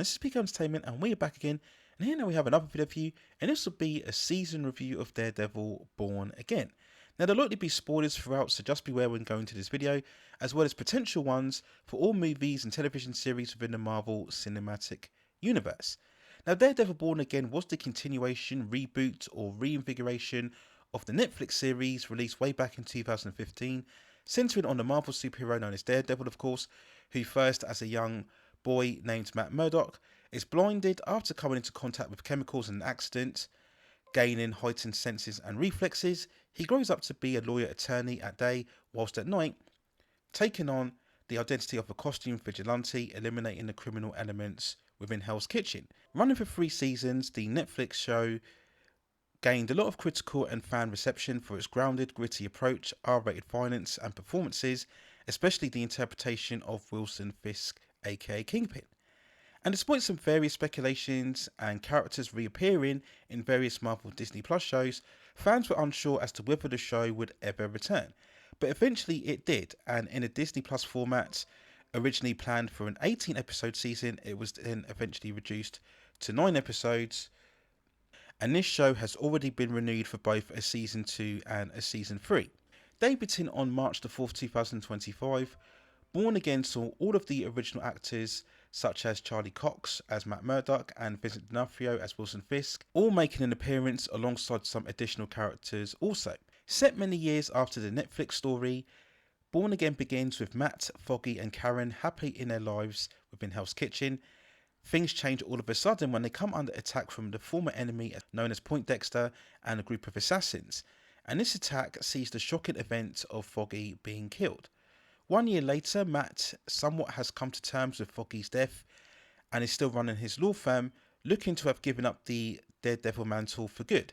this is PK Entertainment and we're back again, and here now we have another video for you, and this will be a season review of Daredevil Born Again. Now there'll likely be spoilers throughout, so just beware when going to this video, as well as potential ones for all movies and television series within the Marvel Cinematic Universe. Now Daredevil Born Again was the continuation, reboot or reinvigoration of the Netflix series released way back in 2015, centering on the Marvel superhero known as Daredevil, of course, who first as a young boy named Matt Murdock is blinded after coming into contact with chemicals in an accident. Gaining heightened senses and reflexes, he grows up to be a lawyer attorney at day, whilst at night taking on the identity of a costume vigilante, eliminating the criminal elements within Hell's Kitchen. Running for 3 seasons, the Netflix show gained a lot of critical and fan reception for its grounded, gritty approach, R-rated violence and performances, especially the interpretation of Wilson Fisk, aka Kingpin. And despite some various speculations and characters reappearing in various Marvel Disney Plus shows, fans were unsure as to whether the show would ever return. But eventually it did, and in a Disney Plus format, originally planned for an 18 episode season, it was then eventually reduced to 9 episodes. And this show has already been renewed for both a season 2 and a season 3. Debuting on March the 4th, 2025, Born Again saw all of the original actors such as Charlie Cox as Matt Murdock and Vincent D'Onofrio as Wilson Fisk, all making an appearance alongside some additional characters also. Set many years after the Netflix story, Born Again begins with Matt, Foggy and Karen happy in their lives within Hell's Kitchen. Things change all of a sudden when they come under attack from the former enemy known as Poindexter and a group of assassins, and this attack sees the shocking event of Foggy being killed. 1 year later, Matt somewhat has come to terms with Foggy's death and is still running his law firm, looking to have given up the Daredevil mantle for good.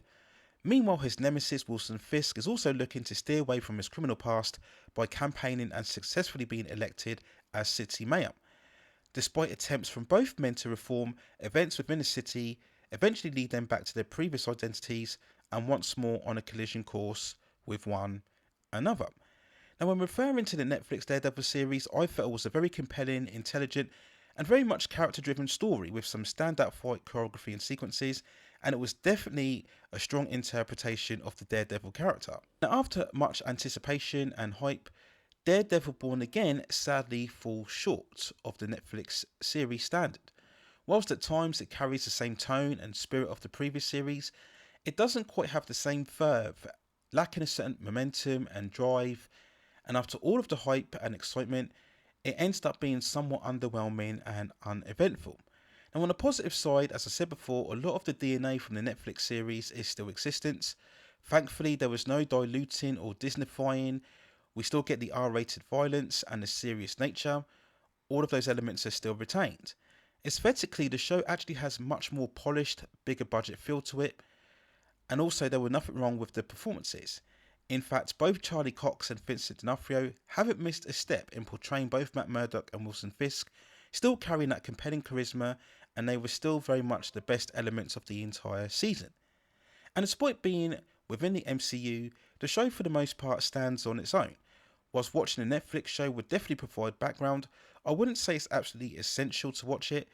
Meanwhile, his nemesis Wilson Fisk is also looking to steer away from his criminal past by campaigning and successfully being elected as city mayor. Despite attempts from both men to reform, events within the city eventually lead them back to their previous identities and once more on a collision course with one another. Now, when referring to the Netflix Daredevil series, I felt it was a very compelling, intelligent and very much character-driven story with some standout fight choreography and sequences, and it was definitely a strong interpretation of the Daredevil character. Now, after much anticipation and hype, Daredevil Born Again sadly falls short of the Netflix series standard. Whilst at times it carries the same tone and spirit of the previous series, it doesn't quite have the same verve, lacking a certain momentum and drive, and after all of the hype and excitement, it ends up being somewhat underwhelming and uneventful. Now on the positive side, as I said before, a lot of the DNA from the Netflix series is still existent. Thankfully, there was no diluting or Disneyfying. We still get the R-rated violence and the serious nature. All of those elements are still retained. Aesthetically, the show actually has much more polished, bigger budget feel to it, and also there were nothing wrong with the performances. In fact, both Charlie Cox and Vincent D'Onofrio haven't missed a step in portraying both Matt Murdock and Wilson Fisk, still carrying that compelling charisma, and they were still very much the best elements of the entire season. And despite being within the MCU, the show for the most part stands on its own. Whilst watching a Netflix show would definitely provide background, I wouldn't say it's absolutely essential to watch it,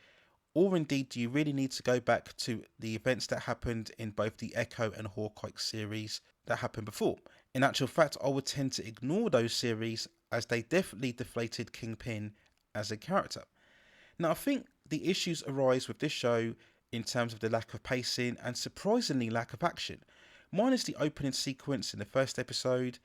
or indeed do you really need to go back to the events that happened in both the Echo and Hawkeye series that happened before. In actual fact, I would tend to ignore those series as they definitely deflated Kingpin as a character. Now I think the issues arise with this show in terms of the lack of pacing and surprisingly lack of action. Minus the opening sequence in the first episode,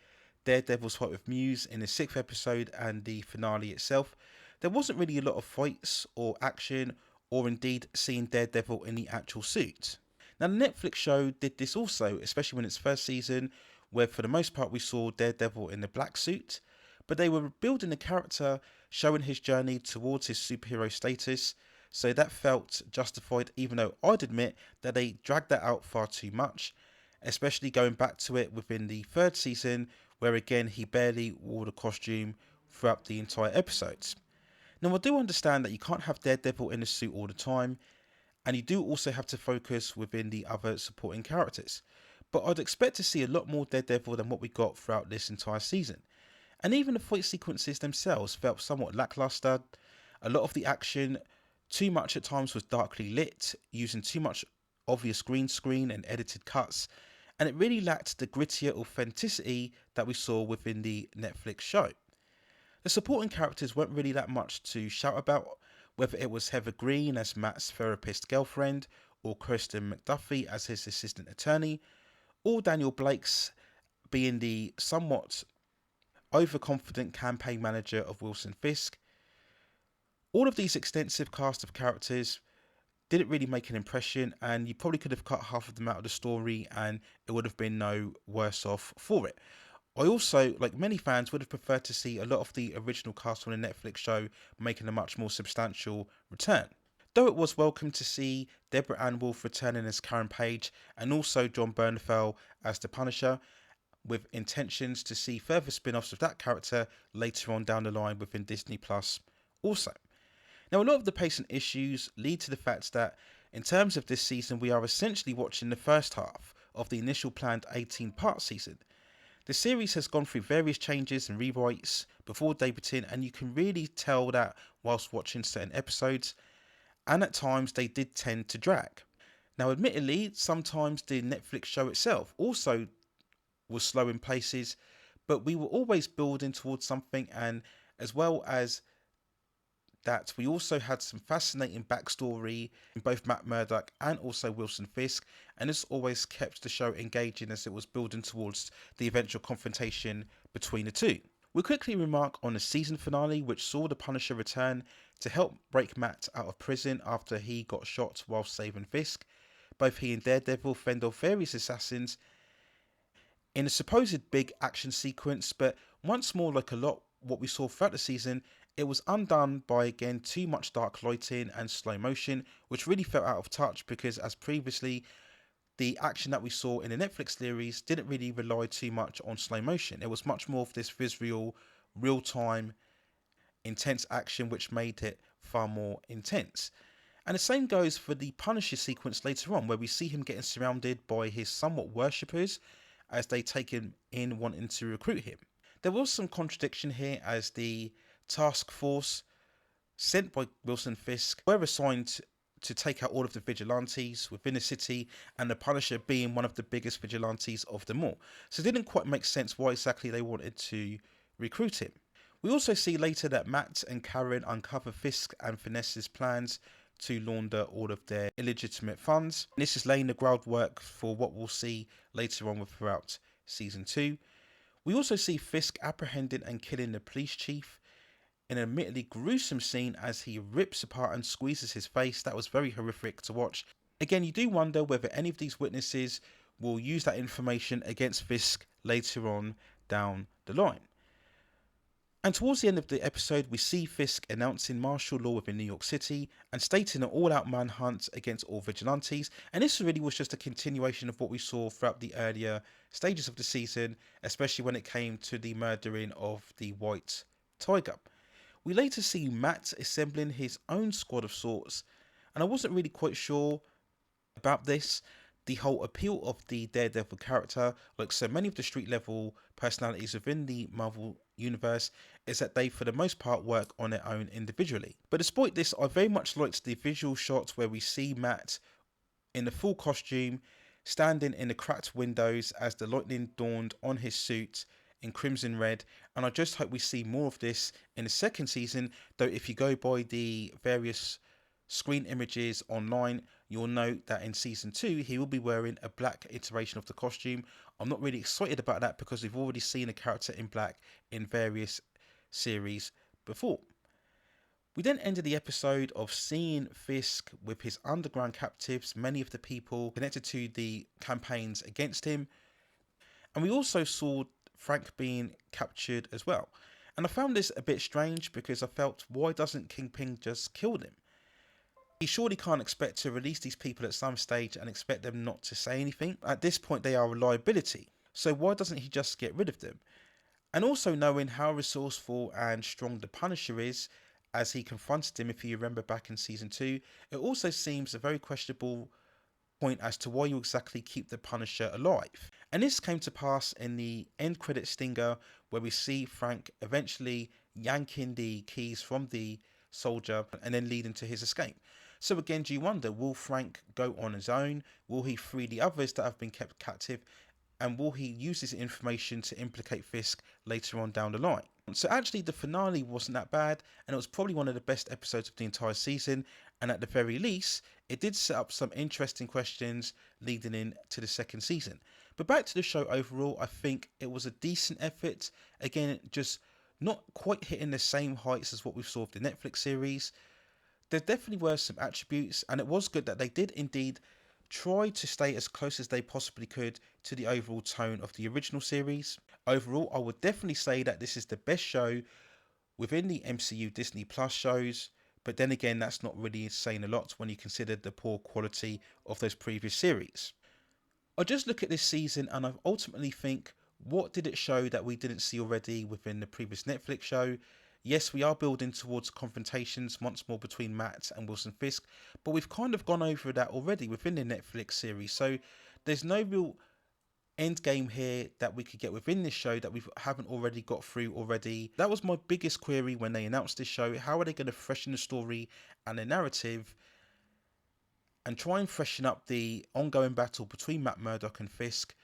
Daredevil's fight with Muse in the 6th episode and the finale itself, there wasn't really a lot of fights or action or indeed seeing Daredevil in the actual suit. Now the Netflix show did this also, especially in its first season, where for the most part we saw Daredevil in the black suit, but they were building the character, showing his journey towards his superhero status, so that felt justified, even though I'd admit that they dragged that out far too much, especially going back to it within the 3rd season, where again he barely wore the costume throughout the entire episodes. Now I do understand that you can't have Daredevil in a suit all the time, and you do also have to focus within the other supporting characters, but I'd expect to see a lot more Daredevil than what we got throughout this entire season. And even the fight sequences themselves felt somewhat lackluster. A lot of the action Too much at times was darkly lit, using too much obvious green screen and edited cuts, and it really lacked the grittier authenticity that we saw within the Netflix show. The supporting characters weren't really that much to shout about, whether it was Heather Green as Matt's therapist girlfriend, or Kirsten McDuffie as his assistant attorney, or Daniel Blake's being the somewhat overconfident campaign manager of Wilson Fisk. All of these extensive cast of characters didn't really make an impression, and you probably could have cut half of them out of the story and it would have been no worse off for it. I also, like many fans, would have preferred to see a lot of the original cast on the Netflix show making a much more substantial return. Though it was welcome to see Deborah Ann Wolfe returning as Karen Page and also John Bernthal as the Punisher, with intentions to see further spin-offs of that character later on down the line within Disney Plus also. Now, a lot of the pacing issues lead to the fact that in terms of this season, we are essentially watching the first half of the initial planned 18-part season. The series has gone through various changes and rewrites before debuting, and you can really tell that whilst watching certain episodes, and at times they did tend to drag. Now, admittedly, sometimes the Netflix show itself also was slow in places, but we were always building towards something, and as well as that, we also had some fascinating backstory in both Matt Murdock and also Wilson Fisk, and this always kept the show engaging as it was building towards the eventual confrontation between the two. We'll quickly remark on the season finale, which saw the Punisher return to help break Matt out of prison after he got shot while saving Fisk. Both he and Daredevil fend off various assassins in a supposed big action sequence, but once more, like a lot what we saw throughout the season, it was undone by again too much dark lighting and slow motion, which really felt out of touch because, as previously, the action that we saw in the Netflix series didn't really rely too much on slow motion. It was much more of this visual, real-time, intense action, which made it far more intense. And the same goes for the Punisher sequence later on, where we see him getting surrounded by his somewhat worshippers as they take him in wanting to recruit him. There was some contradiction here as the task force sent by Wilson Fisk were assigned to take out all of the vigilantes within the city, and the Punisher being one of the biggest vigilantes of them all. So it didn't quite make sense why exactly they wanted to recruit him. We also see later that Matt and Karen uncover Fisk and Finesse's plans to launder all of their illegitimate funds. And this is laying the groundwork for what we'll see later on throughout season 2. We also see Fisk apprehending and killing the police chief in an admittedly gruesome scene as he rips apart and squeezes his face. That was very horrific to watch. Again, you do wonder whether any of these witnesses will use that information against Fisk later on down the line. And towards the end of the episode, we see Fisk announcing martial law within New York City and stating an all-out manhunt against all vigilantes. And this really was just a continuation of what we saw throughout the earlier stages of the season, especially when it came to the murdering of the White Tiger. We later see Matt assembling his own squad of sorts, and I wasn't really quite sure about this. The whole appeal of the Daredevil character, like so many of the street level personalities within the Marvel universe, is that they for the most part work on their own individually. But despite this, I very much liked the visual shots where we see Matt in the full costume standing in the cracked windows as the lightning dawned on his suit in crimson red, and I just hope we see more of this in the second season. Though if you go by the various screen images online, you'll note that in season 2 he will be wearing a black iteration of the costume. I'm not really excited about that because we've already seen a character in black in various series before. We then ended the episode of seeing Fisk with his underground captives, many of the people connected to the campaigns against him, and we also saw Frank being captured as well. And I found this a bit strange because I felt, why doesn't Kingpin just kill them? He surely can't expect to release these people at some stage and expect them not to say anything. At this point they are a liability, so why doesn't he just get rid of them? And also knowing how resourceful and strong the Punisher is as he confronted him, if you remember back in season 2, it also seems a very questionable point as to why you exactly keep the Punisher alive. And this came to pass in the end credit stinger where we see Frank eventually yanking the keys from the soldier and then leading to his escape. So again, do you wonder, will Frank go on his own? Will he free the others that have been kept captive? And will he use this information to implicate Fisk later on down the line? So actually the finale wasn't that bad, and it was probably one of the best episodes of the entire season, and at the very least it did set up some interesting questions leading in to the second season. But back to the show overall, I think it was a decent effort. Again, just not quite hitting the same heights as what we saw with the Netflix series. There definitely were some attributes, and it was good that they did indeed try to stay as close as they possibly could to the overall tone of the original series. Overall, I would definitely say that this is the best show within the MCU Disney Plus shows, but then again, that's not really saying a lot when you consider the poor quality of those previous series. I just look at this season and I ultimately think, what did it show that we didn't see already within the previous Netflix show? Yes, we are building towards confrontations once more between Matt and Wilson Fisk, but we've kind of gone over that already within the Netflix series. So there's no real end game here that we could get within this show that we haven't already got through already. That was my biggest query when they announced this show. How are they going to freshen the story and the narrative and try and freshen up the ongoing battle between Matt Murdock and Fisk,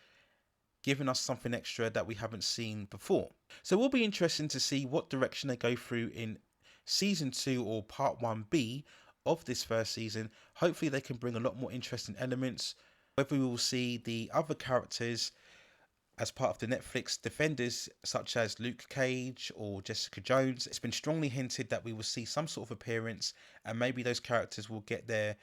giving us something extra that we haven't seen before? So it will be interesting to see what direction they go through in season 2 or part 1B of this first season. Hopefully they can bring a lot more interesting elements. Whether we will see the other characters as part of the Netflix Defenders, such as Luke Cage or Jessica Jones, it's been strongly hinted that we will see some sort of appearance, and maybe those characters will get their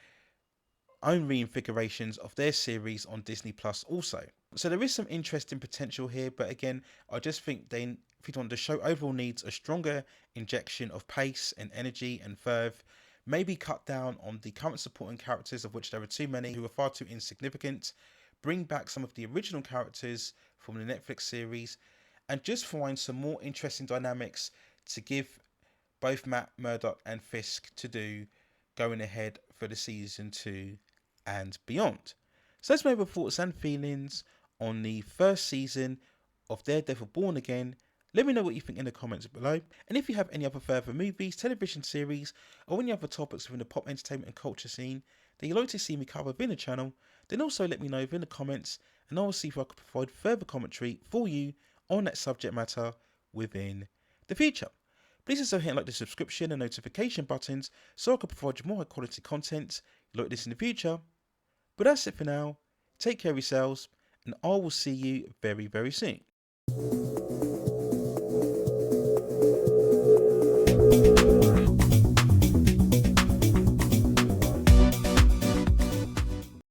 own reinfigurations of their series on Disney Plus also. So there is some interesting potential here, but again, I just think the show overall needs a stronger injection of pace and energy and verve. Maybe cut down on the current supporting characters, of which there are too many, who are far too insignificant. Bring back some of the original characters from the Netflix series, and just find some more interesting dynamics to give both Matt Murdock and Fisk to do going ahead for the season 2 and beyond. So that's my thoughts and feelings on the first season of Daredevil Born Again. Let me know what you think in the comments below. And if you have any other further movies, television series, or any other topics within the pop entertainment and culture scene that you'd like to see me cover within the channel, then also let me know within the comments, and I will see if I can provide further commentary for you on that subject matter within the future. Please also hit like the subscription and notification buttons so I can provide you more high quality content like this in the future. But that's it for now. Take care of yourselves, and I will see you very, very soon.